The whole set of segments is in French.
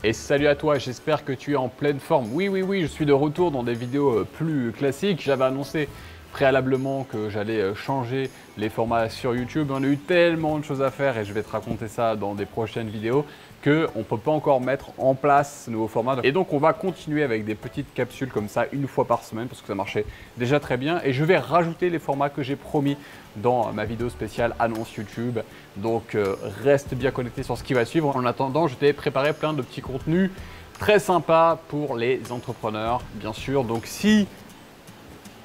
Et salut à toi, j'espère que tu es en pleine forme. Oui, je suis de retour dans des vidéos plus classiques. J'avais annoncé préalablement que j'allais changer les formats sur YouTube. On a eu tellement de choses à faire et je vais te raconter ça dans des prochaines vidéos qu'on ne peut pas encore mettre en place ce nouveau format. Et donc on va continuer avec des petites capsules comme ça une fois par semaine parce que ça marchait déjà très bien. Et je vais rajouter les formats que j'ai promis dans ma vidéo spéciale annonce YouTube. Donc reste bien connecté sur ce qui va suivre. En attendant, je t'ai préparé plein de petits contenus très sympas pour les entrepreneurs, bien sûr. Donc si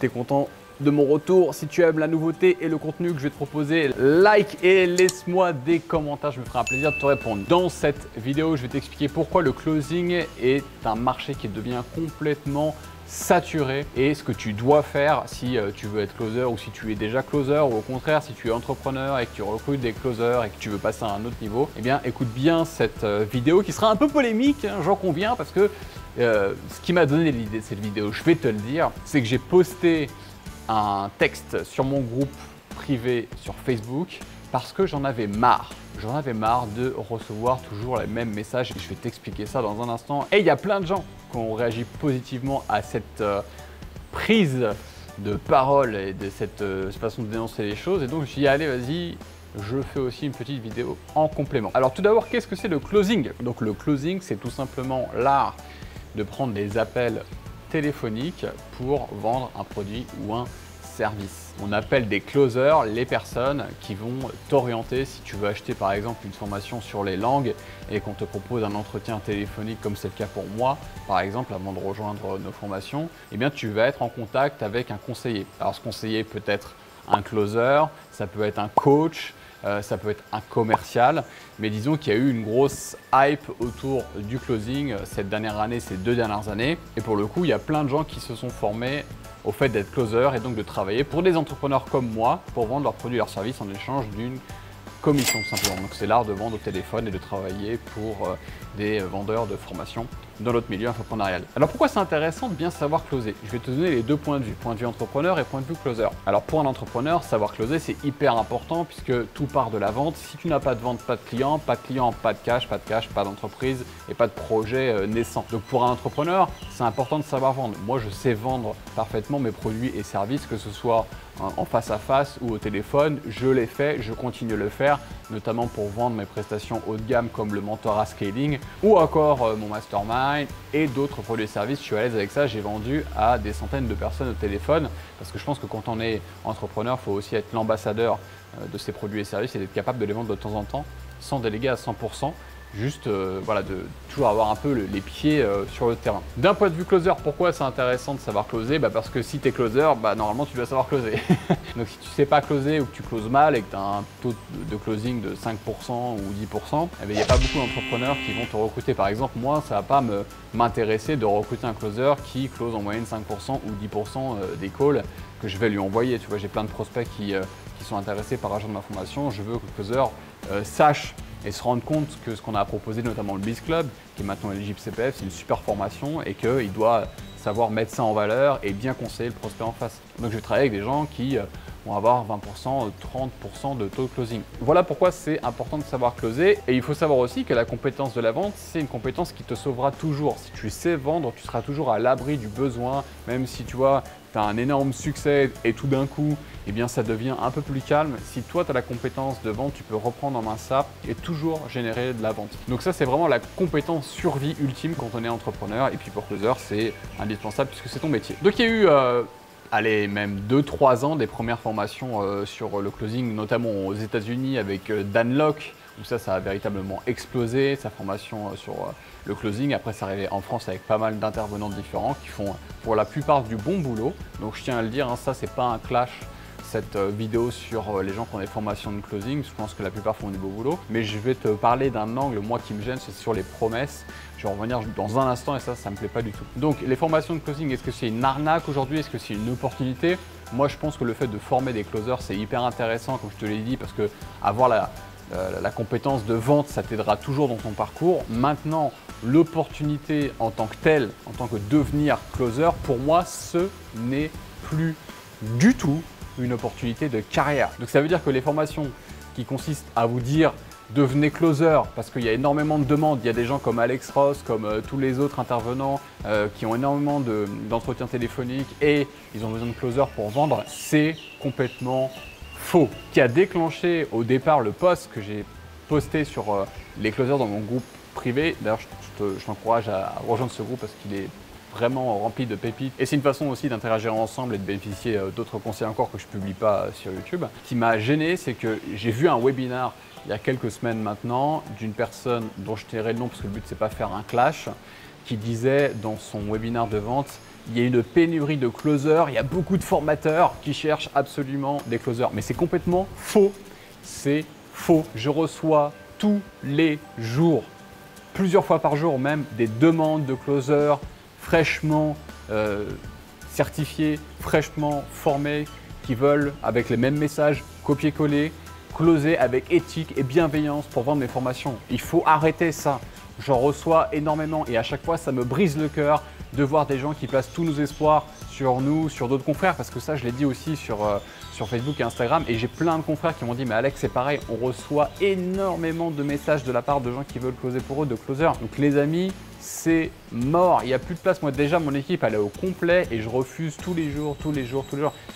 tu es content de mon retour, si tu aimes la nouveauté et le contenu que je vais te proposer, like et laisse-moi des commentaires, je me ferai un plaisir de te répondre. Dans cette vidéo, je vais t'expliquer pourquoi le closing est un marché qui devient complètement saturé et ce que tu dois faire si tu veux être closer ou si tu es déjà closer ou au contraire si tu es entrepreneur et que tu recrutes des closers et que tu veux passer à un autre niveau. Eh bien écoute bien cette vidéo qui sera un peu polémique, hein, j'en conviens, parce que ce qui m'a donné l'idée de cette vidéo, je vais te le dire, c'est que j'ai posté un texte sur mon groupe privé sur Facebook parce que j'en avais marre. J'en avais marre de recevoir toujours les mêmes messages et je vais t'expliquer ça dans un instant. Et il y a plein de gens qui ont réagi positivement à cette prise de parole et de cette façon de dénoncer les choses. Et donc je me suis dit, allez, vas-y, je fais aussi une petite vidéo en complément. Alors tout d'abord, qu'est-ce que c'est le closing? Donc le closing, c'est tout simplement l'art de prendre des appels téléphoniques pour vendre un produit ou un service. On appelle des closers les personnes qui vont t'orienter si tu veux acheter par exemple une formation sur les langues et qu'on te propose un entretien téléphonique comme c'est le cas pour moi par exemple avant de rejoindre nos formations, eh bien tu vas être en contact avec un conseiller. Alors ce conseiller peut être un closer, ça peut être un coach, ça peut être un commercial, mais disons qu'il y a eu une grosse hype autour du closing cette dernière année, ces 2 dernières années. Et pour le coup, il y a plein de gens qui se sont formés au fait d'être closer et donc de travailler pour des entrepreneurs comme moi pour vendre leurs produits et leurs services en échange d'une commission tout simplement. Donc c'est l'art de vendre au téléphone et de travailler pour des vendeurs de formation dans l'autre milieu entrepreneurial. Alors pourquoi c'est intéressant de bien savoir closer? Je vais te donner les deux points de vue, point de vue entrepreneur et point de vue closer. Alors pour un entrepreneur, savoir closer c'est hyper important puisque tout part de la vente. Si tu n'as pas de vente, pas de client, pas de cash, pas d'entreprise et pas de projet naissant. Donc pour un entrepreneur, c'est important de savoir vendre. Moi je sais vendre parfaitement mes produits et services, que ce soit en face à face ou au téléphone, je l'ai fait, je continue de le faire, notamment pour vendre mes prestations haut de gamme comme le mentorat scaling ou encore mon mastermind et d'autres produits et services. Je suis à l'aise avec ça, j'ai vendu à des centaines de personnes au téléphone parce que je pense que quand on est entrepreneur, il faut aussi être l'ambassadeur de ces produits et services et d'être capable de les vendre de temps en temps sans déléguer à 100%. Juste voilà, de toujours avoir un peu les pieds sur le terrain. D'un point de vue closer, pourquoi c'est intéressant de savoir closer? Parce que si tu es closer, normalement tu dois savoir closer. Donc si tu ne sais pas closer ou que tu closes mal et que tu as un taux de closing de 5% ou 10%, il n'y a pas beaucoup d'entrepreneurs qui vont te recruter. Par exemple, moi, ça ne va pas m'intéresser de recruter un closer qui close en moyenne 5% ou 10% des calls que je vais lui envoyer. Tu vois, j'ai plein de prospects qui sont intéressés par l'argent de ma formation. Je veux que le closer sache et se rendre compte que ce qu'on a proposé, notamment le Biz Club, qui est maintenant éligible CPF, c'est une super formation et qu'il doit savoir mettre ça en valeur et bien conseiller le prospect en face. Donc je vais travailler avec des gens qui vont avoir 20%, 30% de taux de closing. Voilà pourquoi c'est important de savoir closer. Et il faut savoir aussi que la compétence de la vente, c'est une compétence qui te sauvera toujours. Si tu sais vendre, tu seras toujours à l'abri du besoin, même si tu vois, tu as un énorme succès et tout d'un coup, eh bien, ça devient un peu plus calme. Si toi, tu as la compétence de vente, tu peux reprendre en main ça et toujours générer de la vente. Donc ça, c'est vraiment la compétence survie ultime quand on est entrepreneur. Et puis pour closer, c'est indispensable puisque c'est ton métier. Donc il y a eu allez, même 2-3 ans des premières formations sur le closing, notamment aux États-Unis avec Dan Lok, où ça a véritablement explosé, sa formation sur le closing. Après, c'est arrivé en France avec pas mal d'intervenants différents qui font pour la plupart du bon boulot. Donc je tiens à le dire, hein, ça c'est pas un clash, cette vidéo sur les gens qui ont des formations de closing. Je pense que la plupart font du beau boulot. Mais je vais te parler d'un angle, moi, qui me gêne, c'est sur les promesses. Je vais en revenir dans un instant et ça me plaît pas du tout. Donc les formations de closing, est-ce que c'est une arnaque aujourd'hui? Est-ce que c'est une opportunité? Moi, je pense que le fait de former des closers, c'est hyper intéressant, comme je te l'ai dit, parce que avoir la compétence de vente, ça t'aidera toujours dans ton parcours. Maintenant, l'opportunité en tant que telle, en tant que devenir closer, pour moi, ce n'est plus du tout une opportunité de carrière. Donc ça veut dire que les formations qui consistent à vous dire devenez closer parce qu'il y a énormément de demandes. Il y a des gens comme Alex Ross, comme tous les autres intervenants qui ont énormément d'entretiens téléphoniques et ils ont besoin de closer pour vendre. C'est complètement faux. Qui a déclenché au départ le post que j'ai posté sur les closers dans mon groupe privé. D'ailleurs, je t'encourage à rejoindre ce groupe parce qu'il est vraiment rempli de pépites. Et c'est une façon aussi d'interagir ensemble et de bénéficier d'autres conseils encore que je ne publie pas sur YouTube. Ce qui m'a gêné, c'est que j'ai vu un webinar il y a quelques semaines maintenant d'une personne dont je tairai le nom parce que le but c'est pas faire un clash, qui disait dans son webinar de vente: il y a une pénurie de closers, il y a beaucoup de formateurs qui cherchent absolument des closers. Mais c'est complètement faux. C'est faux. Je reçois tous les jours, plusieurs fois par jour même, des demandes de closers fraîchement certifiés, fraîchement formés, qui veulent, avec les mêmes messages, copier-coller, closer avec éthique et bienveillance pour vendre mes formations. Il faut arrêter ça. J'en reçois énormément et à chaque fois, ça me brise le cœur de voir des gens qui placent tous nos espoirs sur nous, sur d'autres confrères, parce que ça, je l'ai dit aussi sur Facebook et Instagram, et j'ai plein de confrères qui m'ont dit: mais Alex, c'est pareil, on reçoit énormément de messages de la part de gens qui veulent closer pour eux, de closers. Donc les amis, c'est mort, il n'y a plus de place. Moi déjà, mon équipe, elle est au complet et je refuse tous les jours.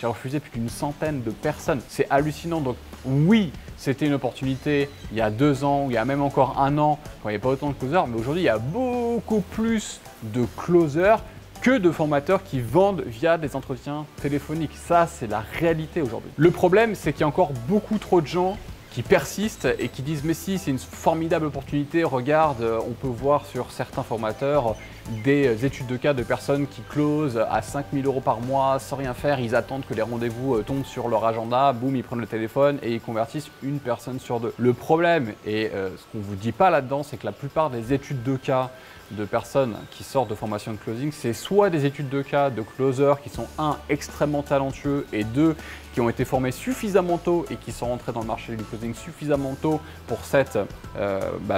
J'ai refusé plus d'une centaine de personnes. C'est hallucinant. Donc oui, c'était une opportunité il y a 2 ans, il y a même encore 1 an, quand il n'y avait pas autant de closers, mais aujourd'hui, il y a beaucoup plus de closers que de formateurs qui vendent via des entretiens téléphoniques. Ça, c'est la réalité aujourd'hui. Le problème, c'est qu'il y a encore beaucoup trop de gens qui persistent et qui disent: mais si, c'est une formidable opportunité, regarde, on peut voir sur certains formateurs des études de cas de personnes qui closent à 5 000 € par mois sans rien faire, ils attendent que les rendez-vous tombent sur leur agenda, boum, ils prennent le téléphone et ils convertissent une personne sur 2. Le problème, et ce qu'on ne vous dit pas là-dedans, c'est que la plupart des études de cas de personnes qui sortent de formation de closing, c'est soit des études de cas de closers qui sont extrêmement talentueux et 2 qui ont été formés suffisamment tôt et qui sont rentrés dans le marché du closing suffisamment tôt pour s'être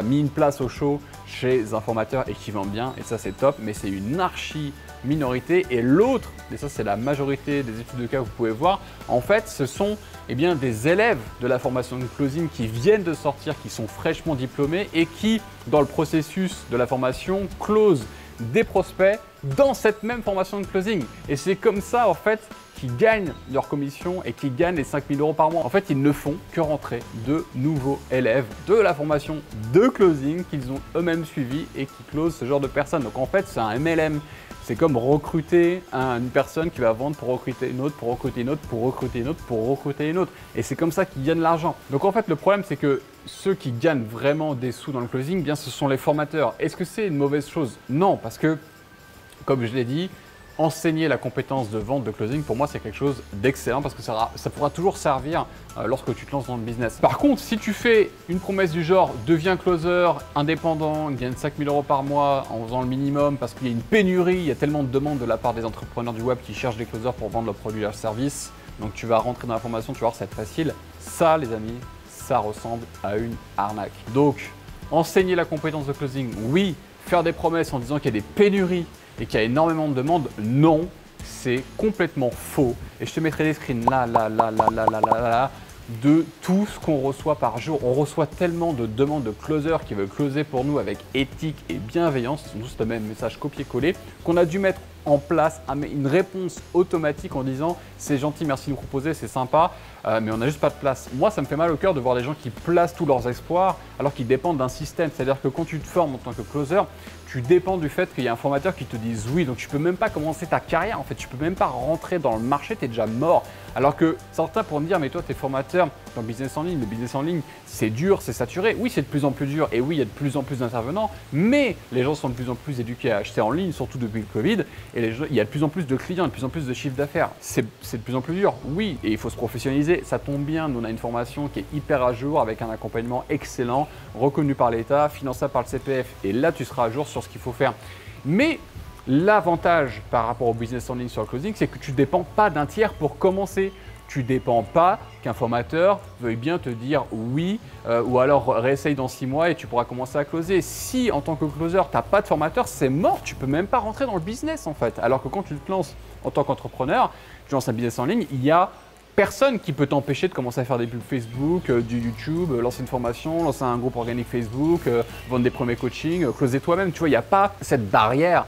mis une place au show chez un formateur et qui vendent bien, et ça c'est top, mais c'est une archi minorité. Et l'autre, et ça c'est la majorité des études de cas que vous pouvez voir, en fait ce sont des élèves de la formation de closing qui viennent de sortir, qui sont fraîchement diplômés et qui, dans le processus de la formation, closent des prospects dans cette même formation de closing. Et c'est comme ça en fait qu'ils gagnent leur commission et qu'ils gagnent les 5 000 € par mois. En fait, ils ne font que rentrer de nouveaux élèves de la formation de closing qu'ils ont eux-mêmes suivi et qui closent ce genre de personnes. Donc en fait, c'est un MLM. C'est comme recruter une personne qui va vendre pour recruter une autre, pour recruter une autre, pour recruter une autre, pour recruter une autre. Et c'est comme ça qu'ils gagnent l'argent. Donc en fait, le problème, c'est que ceux qui gagnent vraiment des sous dans le closing, bien, ce sont les formateurs. Est-ce que c'est une mauvaise chose? Non, parce que, comme je l'ai dit, enseigner la compétence de vente de closing, pour moi, c'est quelque chose d'excellent parce que ça pourra toujours servir lorsque tu te lances dans le business. Par contre, si tu fais une promesse du genre « deviens closer indépendant, gagne 5 000 € par mois en faisant le minimum parce qu'il y a une pénurie, il y a tellement de demandes de la part des entrepreneurs du web qui cherchent des closers pour vendre leurs produits et leurs services, donc tu vas rentrer dans la formation, tu vas voir, ça va être facile ». Ça, les amis, ça ressemble à une arnaque. Donc, enseigner la compétence de closing, oui. Faire des promesses en disant qu'il y a des pénuries et qu'il y a énormément de demandes, non, c'est complètement faux. Et je te mettrai des screens là, de tout ce qu'on reçoit par jour. On reçoit tellement de demandes de closers qui veulent closer pour nous avec éthique et bienveillance, ce sont tous le même message copier-coller, qu'on a dû mettre en place une réponse automatique en disant « c'est gentil, merci de nous proposer, c'est sympa, mais on n'a juste pas de place ». Moi, ça me fait mal au cœur de voir des gens qui placent tous leurs espoirs alors qu'ils dépendent d'un système. C'est-à-dire que quand tu te formes en tant que closer, tu dépends du fait qu'il y a un formateur qui te dise oui. Donc, tu peux même pas commencer ta carrière. En fait, tu peux même pas rentrer dans le marché, tu es déjà mort. Alors que certains pourront me dire « mais toi, tu es formateur dans le business en ligne. Le business en ligne, c'est dur, c'est saturé. » Oui, c'est de plus en plus dur et oui, il y a de plus en plus d'intervenants, mais les gens sont de plus en plus éduqués à acheter en ligne, surtout depuis le Covid. Et il y a de plus en plus de clients, de plus en plus de chiffre d'affaires. C'est de plus en plus dur, oui, et il faut se professionnaliser. Ça tombe bien, nous on a une formation qui est hyper à jour avec un accompagnement excellent, reconnu par l'État, finançable par le CPF. Et là, tu seras à jour sur ce qu'il faut faire. Mais l'avantage par rapport au business en ligne sur le closing, c'est que tu ne dépends pas d'un tiers pour commencer. Tu ne dépends pas qu'un formateur veuille bien te dire oui ou alors réessaye dans 6 mois et tu pourras commencer à closer. Si en tant que closer, tu n'as pas de formateur, c'est mort, tu ne peux même pas rentrer dans le business en fait. Alors que quand tu te lances en tant qu'entrepreneur, tu lances un business en ligne, il y a personne qui peut t'empêcher de commencer à faire des pubs Facebook, du YouTube, lancer une formation, lancer un groupe organique Facebook, vendre des premiers coachings, closer toi-même. Tu vois, il n'y a pas cette barrière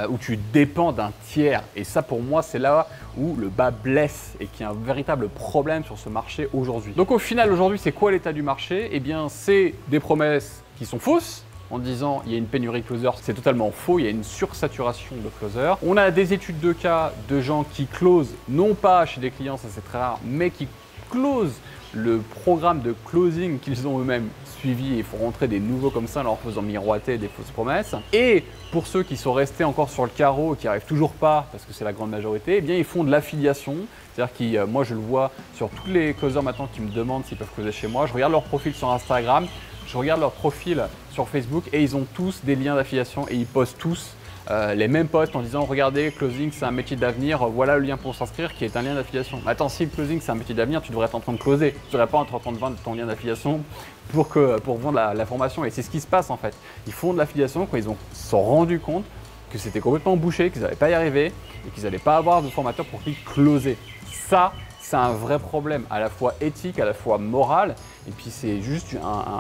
où tu dépends d'un tiers. Et ça, pour moi, c'est là où le bas blesse et qu'il y a un véritable problème sur ce marché aujourd'hui. Donc au final, aujourd'hui, c'est quoi l'état du marché? Eh bien, c'est des promesses qui sont fausses, en disant il y a une pénurie de closers, c'est totalement faux, il y a une sursaturation de closers. On a des études de cas de gens qui closent, non pas chez des clients, ça c'est très rare, mais qui closent le programme de closing qu'ils ont eux-mêmes suivi et font rentrer des nouveaux comme ça en leur faisant miroiter des fausses promesses. Et pour ceux qui sont restés encore sur le carreau et qui n'arrivent toujours pas, parce que c'est la grande majorité, eh bien ils font de l'affiliation. C'est-à-dire que moi je le vois sur tous les closers maintenant qui me demandent s'ils peuvent closer chez moi. Je regarde leur profil sur Instagram, je regarde leur profil sur Facebook et ils ont tous des liens d'affiliation et ils postent tous les mêmes posts en disant regardez, closing c'est un métier d'avenir, voilà le lien pour s'inscrire qui est un lien d'affiliation. Attends, si le closing c'est un métier d'avenir, tu devrais être en train de closer. Tu ne devrais pas être en train de vendre ton lien d'affiliation pour vendre la formation. Et c'est ce qui se passe en fait. Ils font de l'affiliation quand ils se sont rendus compte que c'était complètement bouché, qu'ils n'allaient pas y arriver et qu'ils n'allaient pas avoir de formateur pour qu'ils closer. Ça, c'est un vrai problème, à la fois éthique, à la fois moral, et puis c'est juste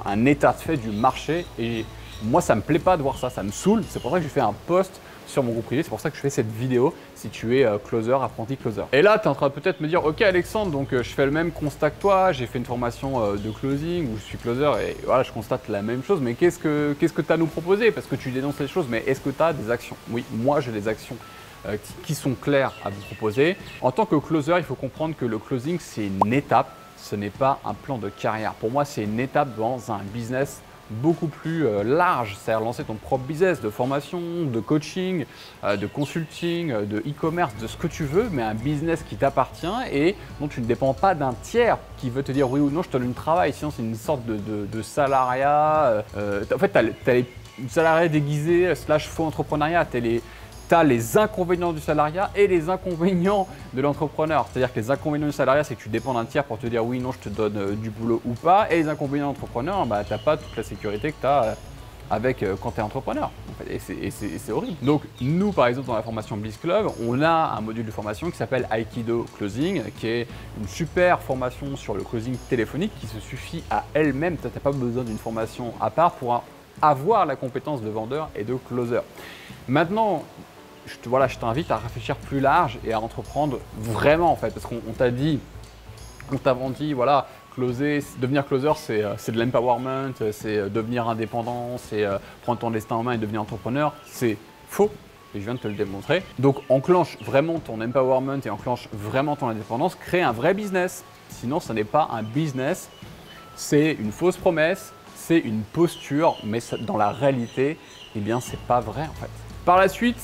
un état de fait du marché. Et moi, ça me plaît pas de voir ça, ça me saoule. C'est pour ça que je fais un post sur mon groupe privé, c'est pour ça que je fais cette vidéo si tu es closer, apprenti closer. Et là, tu es en train de peut-être me dire, ok Alexandre, donc je fais le même constat que toi, j'ai fait une formation de closing où je suis closer et voilà, je constate la même chose, mais qu'est-ce que tu as à nous proposer? Parce que tu dénonces les choses, mais est-ce que tu as des actions? Oui, moi j'ai des actions qui sont claires à vous proposer. En tant que closer, il faut comprendre que le closing, c'est une étape, ce n'est pas un plan de carrière. Pour moi, c'est une étape dans un business beaucoup plus large, c'est-à-dire lancer ton propre business de formation, de coaching, de consulting, de e-commerce, de ce que tu veux, mais un business qui t'appartient et dont tu ne dépends pas d'un tiers qui veut te dire oui ou non, je te donne du travail, sinon c'est une sorte de salariat. En fait, tu as les salariés déguisés / faux entrepreneuriat, tu as les inconvénients du salariat et les inconvénients de l'entrepreneur. C'est-à-dire que les inconvénients du salariat, c'est que tu dépends d'un tiers pour te dire oui, non, je te donne du boulot ou pas. Et les inconvénients de l'entrepreneur, bah, tu n'as pas toute la sécurité que tu as avec quand tu es entrepreneur. En fait, et c'est horrible. Donc nous, par exemple, dans la formation Bliss Club, on a un module de formation qui s'appelle Aikido Closing, qui est une super formation sur le closing téléphonique qui se suffit à elle-même. Tu n'as pas besoin d'une formation à part pour avoir la compétence de vendeur et de closer. Maintenant, je t'invite à réfléchir plus large et à entreprendre vraiment en fait, parce qu'on t'a dit, on t'a vendu, voilà, devenir closer, c'est de l'empowerment, c'est devenir indépendant, c'est prendre ton destin en main et devenir entrepreneur. C'est faux et je viens de te le démontrer. Donc enclenche vraiment ton empowerment et enclenche vraiment ton indépendance, crée un vrai business. Sinon, ce n'est pas un business, c'est une fausse promesse, c'est une posture, mais dans la réalité, eh bien, c'est pas vrai en fait. Par la suite,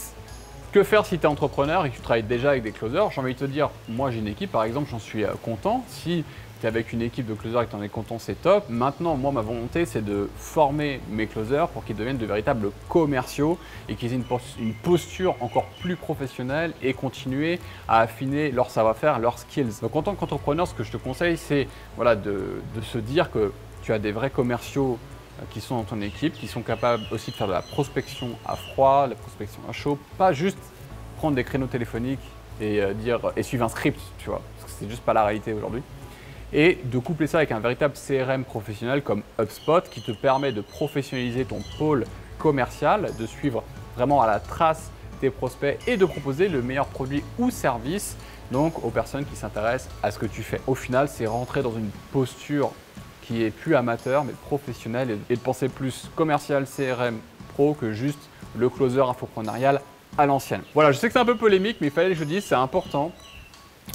que faire si tu es entrepreneur et que tu travailles déjà avec des closers? J'ai envie de te dire, moi j'ai une équipe par exemple, j'en suis content. Si tu es avec une équipe de closers et que tu en es content, c'est top. Maintenant, moi ma volonté c'est de former mes closers pour qu'ils deviennent de véritables commerciaux et qu'ils aient une posture encore plus professionnelle et continuer à affiner leur savoir-faire, leurs skills. Donc en tant qu'entrepreneur, ce que je te conseille, c'est voilà, de se dire que tu as des vrais commerciaux qui sont dans ton équipe, qui sont capables aussi de faire de la prospection à froid, de la prospection à chaud, pas juste prendre des créneaux téléphoniques et suivre un script, tu vois, parce que c'est juste pas la réalité aujourd'hui. Et de coupler ça avec un véritable CRM professionnel comme HubSpot qui te permet de professionnaliser ton pôle commercial, de suivre vraiment à la trace tes prospects et de proposer le meilleur produit ou service donc aux personnes qui s'intéressent à ce que tu fais. Au final, c'est rentrer dans une posture qui est plus amateur mais professionnel et de penser plus commercial CRM pro que juste le closer infoprenarial à l'ancienne. Voilà, je sais que c'est un peu polémique mais il fallait que je dise, c'est important.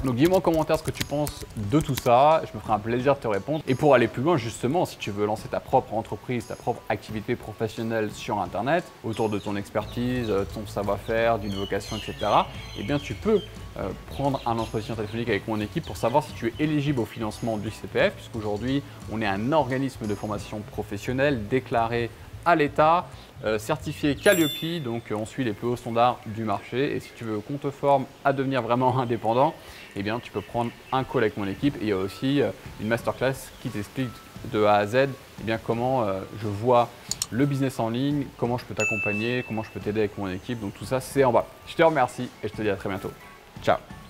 Donc dis-moi en commentaire ce que tu penses de tout ça, je me ferai un plaisir de te répondre. Et pour aller plus loin justement, si tu veux lancer ta propre entreprise, ta propre activité professionnelle sur internet, autour de ton expertise, ton savoir-faire, d'une vocation, etc. Eh bien tu peux prendre un entretien téléphonique avec mon équipe pour savoir si tu es éligible au financement du CPF, puisqu'aujourd'hui on est un organisme de formation professionnelle déclaré à l'État, certifié Calliope, donc on suit les plus hauts standards du marché. Et si tu veux qu'on te forme à devenir vraiment indépendant, eh bien tu peux prendre un call avec mon équipe. Et il y a aussi une masterclass qui t'explique de A à Z eh bien, comment je vois le business en ligne, comment je peux t'accompagner, comment je peux t'aider avec mon équipe. Donc tout ça, c'est en bas. Je te remercie et je te dis à très bientôt. Ciao!